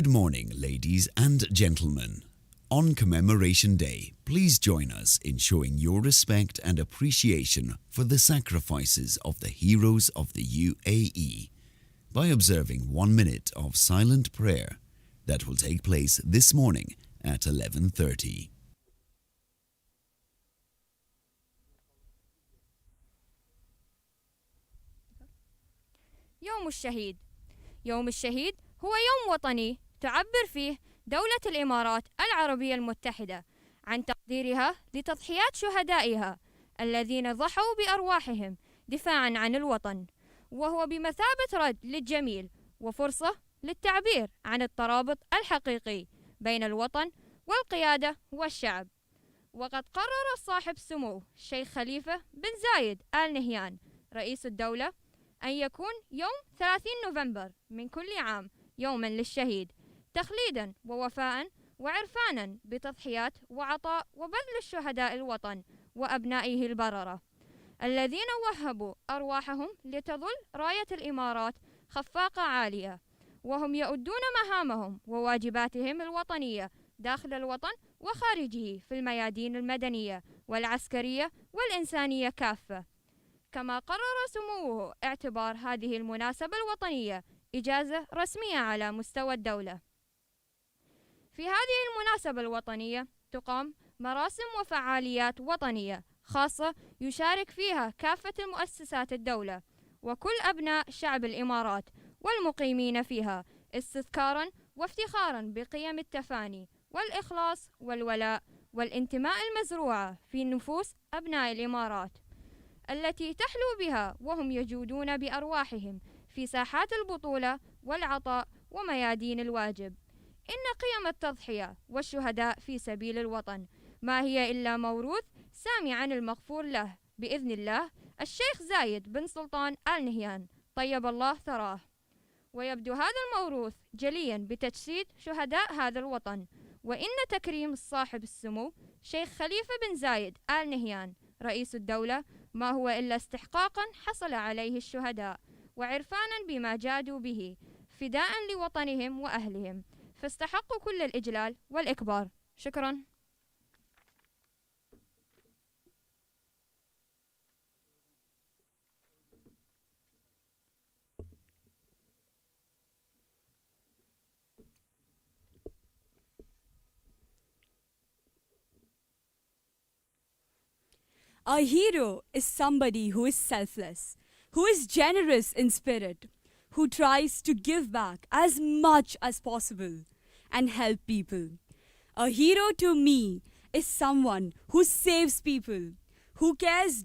Good morning, ladies and gentlemen. On Commemoration Day, please join us in showing your respect and appreciation for the sacrifices of the heroes of the UAE by observing 1 minute of silent prayer that will take place this morning at 11:30. يوم الشهيد. يوم الشهيد هو يوم وطني تعبر فيه دولة الإمارات العربية المتحدة عن تقديرها لتضحيات شهدائها الذين ضحوا بأرواحهم دفاعا عن الوطن، وهو بمثابة رد للجميل وفرصة للتعبير عن الترابط الحقيقي بين الوطن والقيادة والشعب. وقد قرر صاحب السمو الشيخ خليفة بن زايد آل نهيان رئيس الدولة أن يكون يوم 30 نوفمبر من كل عام يوما للشهيد، تخليدا ووفاء وعرفانا بتضحيات وعطاء وبذل الشهداء الوطن وأبنائه البررة الذين وهبوا أرواحهم لتظل راية الإمارات خفاقة عالية، وهم يؤدون مهامهم وواجباتهم الوطنية داخل الوطن وخارجه في الميادين المدنية والعسكرية والإنسانية كافة. كما قرر سموه اعتبار هذه المناسبة الوطنية إجازة رسمية على مستوى الدولة. في هذه المناسبة الوطنية تقام مراسم وفعاليات وطنية خاصة يشارك فيها كافة المؤسسات الدولة وكل أبناء شعب الإمارات والمقيمين فيها، استذكارا وافتخارا بقيم التفاني والإخلاص والولاء والانتماء المزروعة في نفوس أبناء الإمارات التي تحلو بها وهم يجودون بأرواحهم في ساحات البطولة والعطاء وميادين الواجب. إن قيم التضحية والشهداء في سبيل الوطن ما هي إلا موروث سامي عن المغفور له بإذن الله الشيخ زايد بن سلطان آل نهيان طيب الله ثراه. ويبدو هذا الموروث جليا بتجسيد شهداء هذا الوطن، وإن تكريم صاحب السمو شيخ خليفة بن زايد آل نهيان رئيس الدولة ما هو إلا استحقاقا حصل عليه الشهداء وعرفانا بما جادوا به فداء لوطنهم وأهلهم، فاستحقوا كل الإجلال والإكبار. شكرا. A hero is somebody who is selfless, who is generous in spirit, who tries to give back as much as possible and help people. A hero to me is someone who saves people, who cares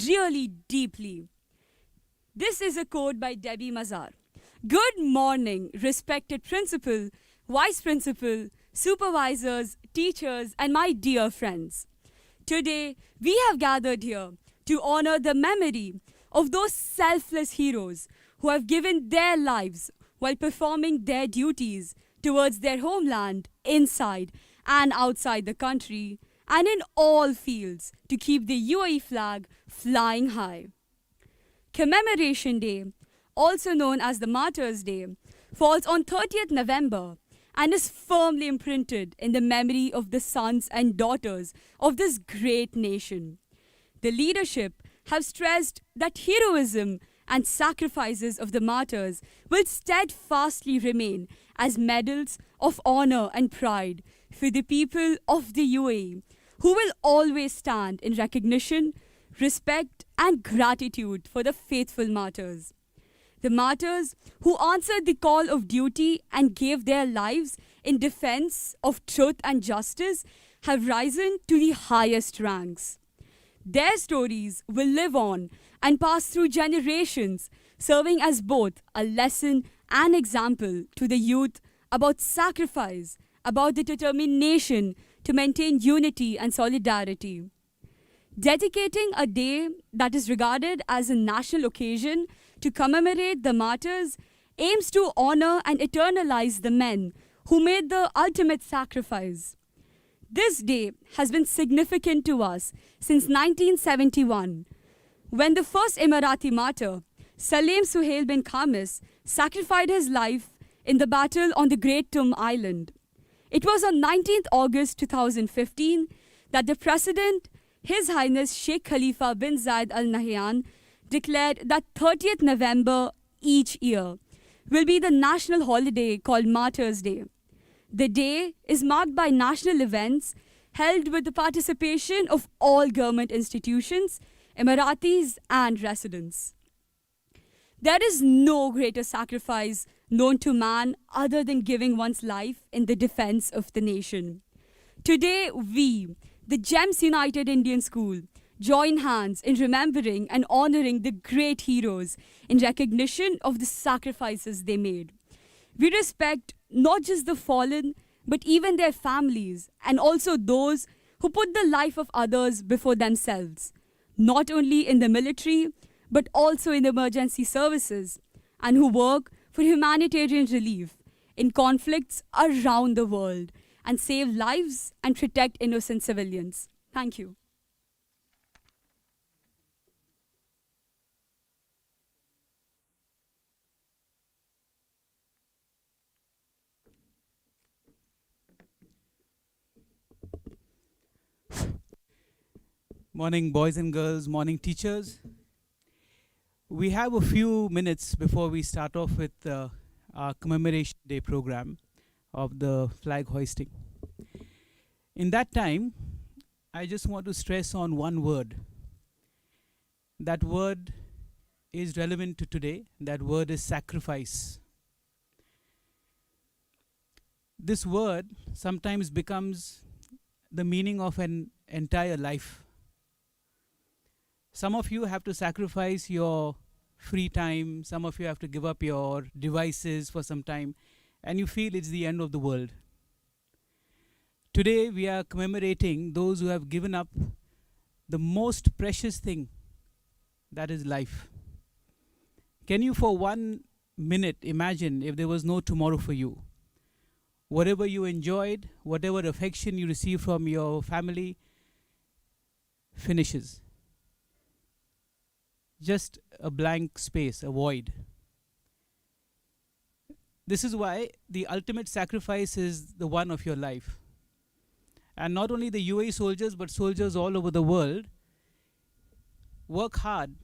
really deeply. This is a quote by Debbie Mazar. Good morning, respected principal, vice principal, supervisors, teachers, and my dear friends. Today, we have gathered here to honor the memory of those selfless heroes who have given their lives while performing their duties towards their homeland, inside and outside the country, and in all fields to keep the UAE flag flying high. Commemoration Day, also known as the Martyrs' Day, falls on 30th November and is firmly imprinted in the memory of the sons and daughters of this great nation. The leadership have stressed that heroism and sacrifices of the martyrs will steadfastly remain as medals of honor and pride for the people of the UAE, who will always stand in recognition, respect, and gratitude for the faithful martyrs. The martyrs who answered the call of duty and gave their lives in defense of truth and justice have risen to the highest ranks. Their stories will live on and pass through generations, serving as both a lesson and example to the youth about sacrifice, about the determination to maintain unity and solidarity. Dedicating a day that is regarded as a national occasion to commemorate the martyrs aims to honor and eternalize the men who made the ultimate sacrifice. This day has been significant to us since 1971, when the first Emirati martyr, Salim Suhail bin Khamis, sacrificed his life in the battle on the Great Tum Island. It was on 19th August 2015 that the President, His Highness Sheikh Khalifa bin Zayed Al Nahyan, declared that 30th November each year will be the national holiday called Martyrs' Day. The day is marked by national events held with the participation of all government institutions, Emiratis and residents. There is no greater sacrifice known to man other than giving one's life in the defense of the nation. Today, we, the GEMS United Indian School, join hands in remembering and honoring the great heroes in recognition of the sacrifices they made. We respect not just the fallen, but even their families and also those who put the life of others before themselves, not only in the military, but also in emergency services, and who work for humanitarian relief in conflicts around the world and save lives and protect innocent civilians. Thank you. Morning, boys and girls, morning, teachers. We have a few minutes before we start off with our Commemoration Day program of the flag hoisting. In that time, I just want to stress on one word. That word is relevant to today. That word is sacrifice. This word sometimes becomes the meaning of an entire life. Some of you have to sacrifice your free time. Some of you have to give up your devices for some time, and you feel it's the end of the world. Today, we are commemorating those who have given up the most precious thing, that is life. Can you for 1 minute imagine if there was no tomorrow for you? Whatever you enjoyed, whatever affection you received from your family, finishes. Just a blank space, a void. This is why the ultimate sacrifice is the one of your life. And not only the UAE soldiers, but soldiers all over the world work hard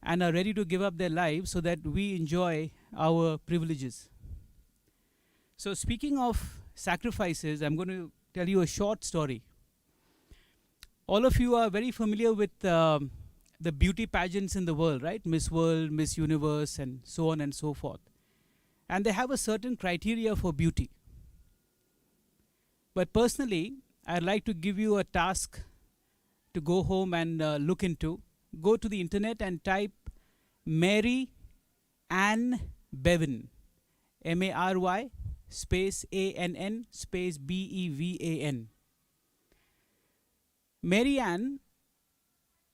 and are ready to give up their lives so that we enjoy our privileges. So speaking of sacrifices, I'm going to tell you a short story. All of you are very familiar with the beauty pageants in the world, right? Miss World, Miss Universe, and so on and so forth. And they have a certain criteria for beauty. But personally, I'd like to give you a task to go home and look into. Go to the internet and type Mary Ann Bevan, M-A-R-Y, space A-N-N, space B-E-V-A-N. Mary Ann,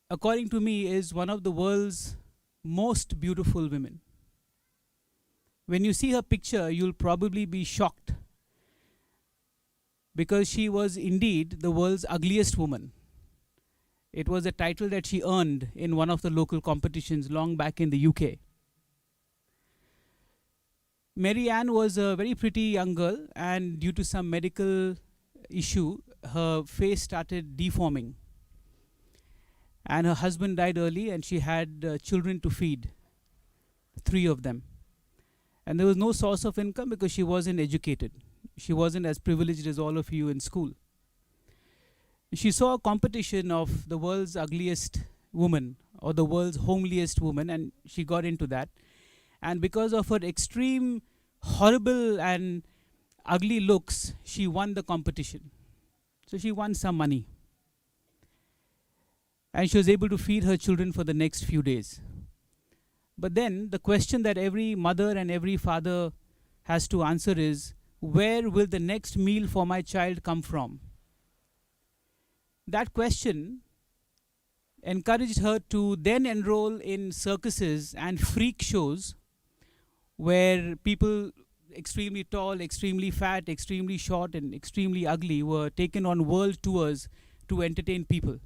according to me, is one of the world's most beautiful women. When you see her picture, you'll probably be shocked because she was indeed the world's ugliest woman. It was a title that she earned in one of the local competitions long back in the UK. Mary Ann was a very pretty young girl, and due to some medical issue, her face started deforming. And her husband died early, and she had children to feed, 3 of them. And there was no source of income because she wasn't educated. She wasn't as privileged as all of you in school. She saw a competition of the world's ugliest woman or the world's homeliest woman, and she got into that. And because of her extreme, horrible and ugly looks, she won the competition. So she won some money. And she was able to feed her children for the next few days. But then the question that every mother and every father has to answer is, where will the next meal for my child come from? That question encouraged her to then enroll in circuses and freak shows where people extremely tall, extremely fat, extremely short, and extremely ugly were taken on world tours to entertain people.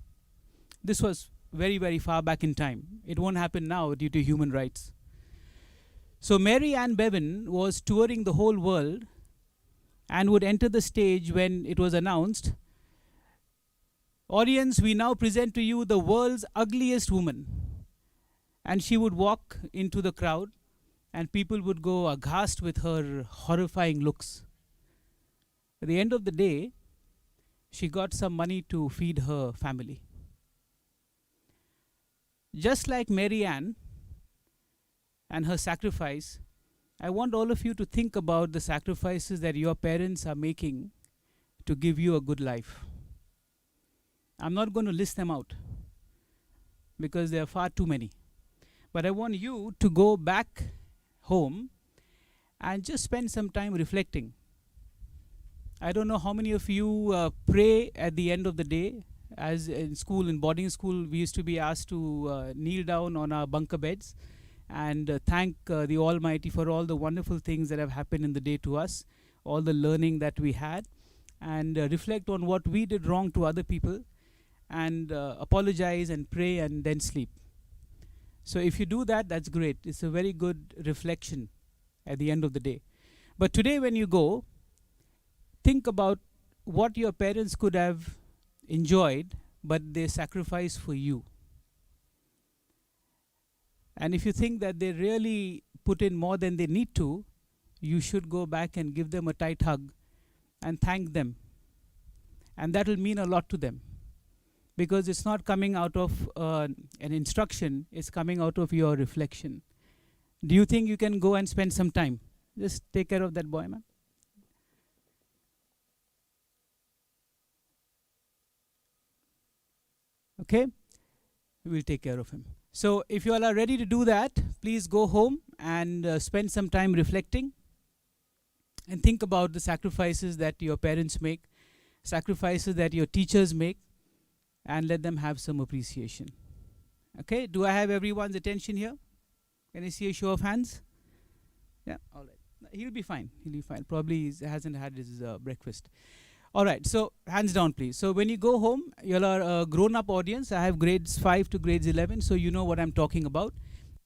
This was very, very far back in time. It won't happen now due to human rights. So Mary Ann Bevan was touring the whole world and would enter the stage when it was announced, "Audience, we now present to you the world's ugliest woman." And she would walk into the crowd, and people would go aghast with her horrifying looks. At the end of the day, she got some money to feed her family. Just like Mary Ann and her sacrifice, I want all of you to think about the sacrifices that your parents are making to give you a good life. I'm not going to list them out because there are far too many. But I want you to go back home and just spend some time reflecting. I don't know how many of you pray at the end of the day. As in school, in boarding school, we used to be asked to kneel down on our bunker beds and thank the Almighty for all the wonderful things that have happened in the day to us, all the learning that we had, and reflect on what we did wrong to other people, and apologize and pray and then sleep. So if you do that, that's great. It's a very good reflection at the end of the day. But today when you go, think about what your parents could have enjoyed, but they sacrificed for you. And if you think that they really put in more than they need to, you should go back and give them a tight hug and thank them. And that will mean a lot to them, because it's not coming out of an instruction, it's coming out of your reflection. Do you think you can go and spend some time? Just take care of that boy, man. Okay? We'll take care of him. So if you all are ready to do that, please go home and spend some time reflecting and think about the sacrifices that your parents make, sacrifices that your teachers make, and let them have some appreciation. Okay, do I have everyone's attention here? Can I see a show of hands? Yeah, all right. He'll be fine. He'll be fine. Probably he hasn't had his breakfast. All right, so hands down, please. So when you go home, you all are a grown-up audience. I have grades 5 to grades 11, so you know what I'm talking about.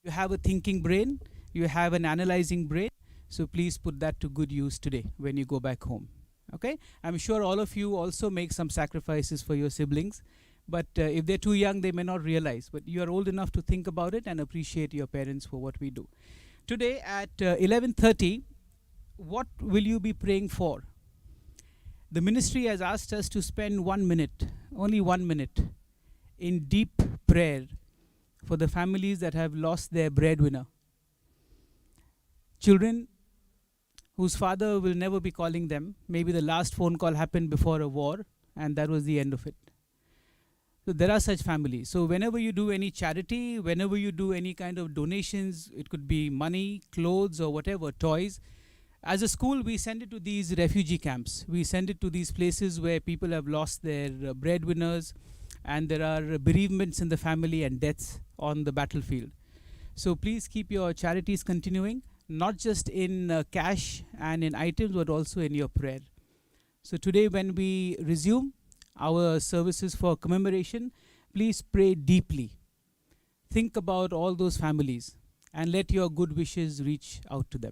You have a thinking brain. You have an analyzing brain. So please put that to good use today when you go back home. Okay? I'm sure all of you also make some sacrifices for your siblings. But if they're too young, they may not realize. But you are old enough to think about it and appreciate your parents for what we do. Today at 11:30, what will you be praying for? The ministry has asked us to spend 1 minute, only 1 minute, in deep prayer for the families that have lost their breadwinner. Children whose father will never be calling them. Maybe the last phone call happened before a war, and that was the end of it. So there are such families. So whenever you do any charity, whenever you do any kind of donations, it could be money, clothes, or whatever, toys. As a school, we send it to these refugee camps. We send it to these places where people have lost their breadwinners, and there are bereavements in the family and deaths on the battlefield. So please keep your charities continuing, not just in cash and in items, but also in your prayer. So today when we resume our services for commemoration, please pray deeply. Think about all those families and let your good wishes reach out to them.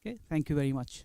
Okay, thank you very much.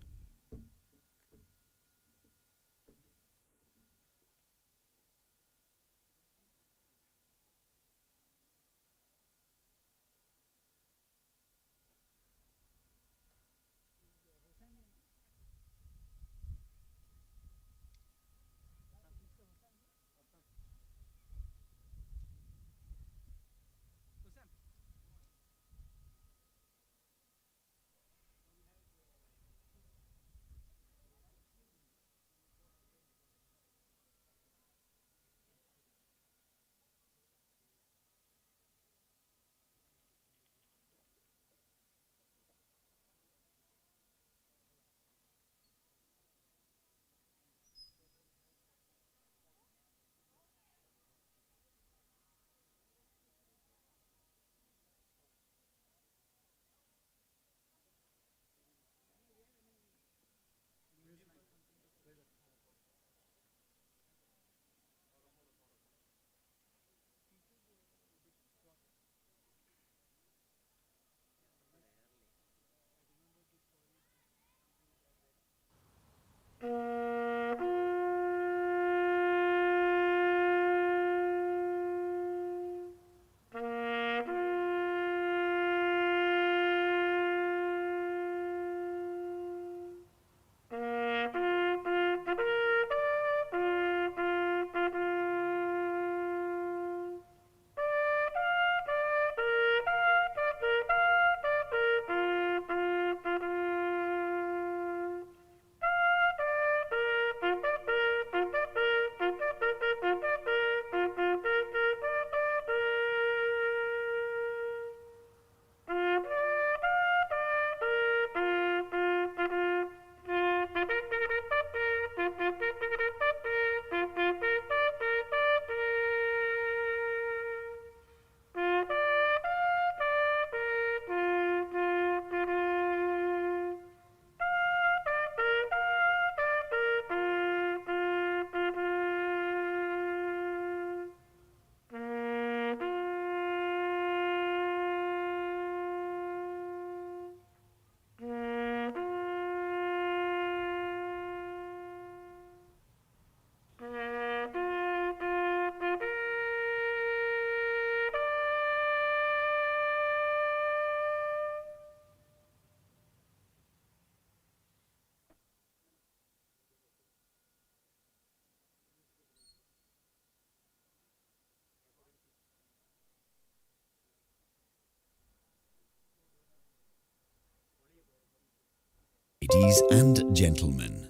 Ladies and gentlemen,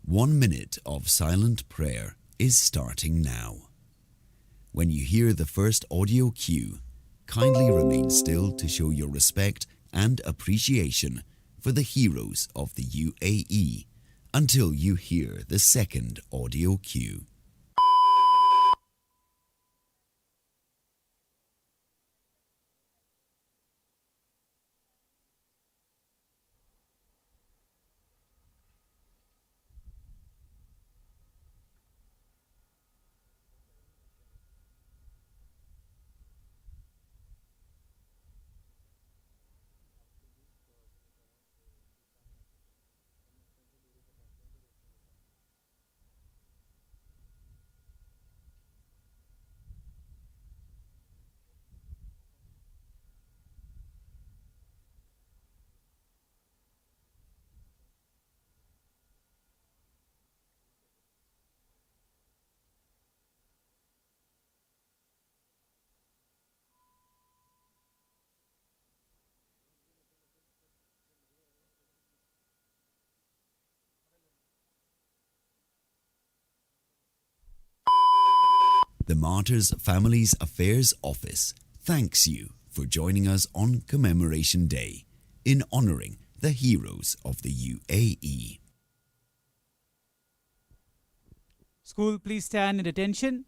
1 minute of silent prayer is starting now. When you hear the first audio cue, kindly remain still to show your respect and appreciation for the heroes of the UAE until you hear the second audio cue. The Martyrs Families Affairs Office thanks you for joining us on Commemoration Day in honouring the heroes of the UAE. School, please stand at attention.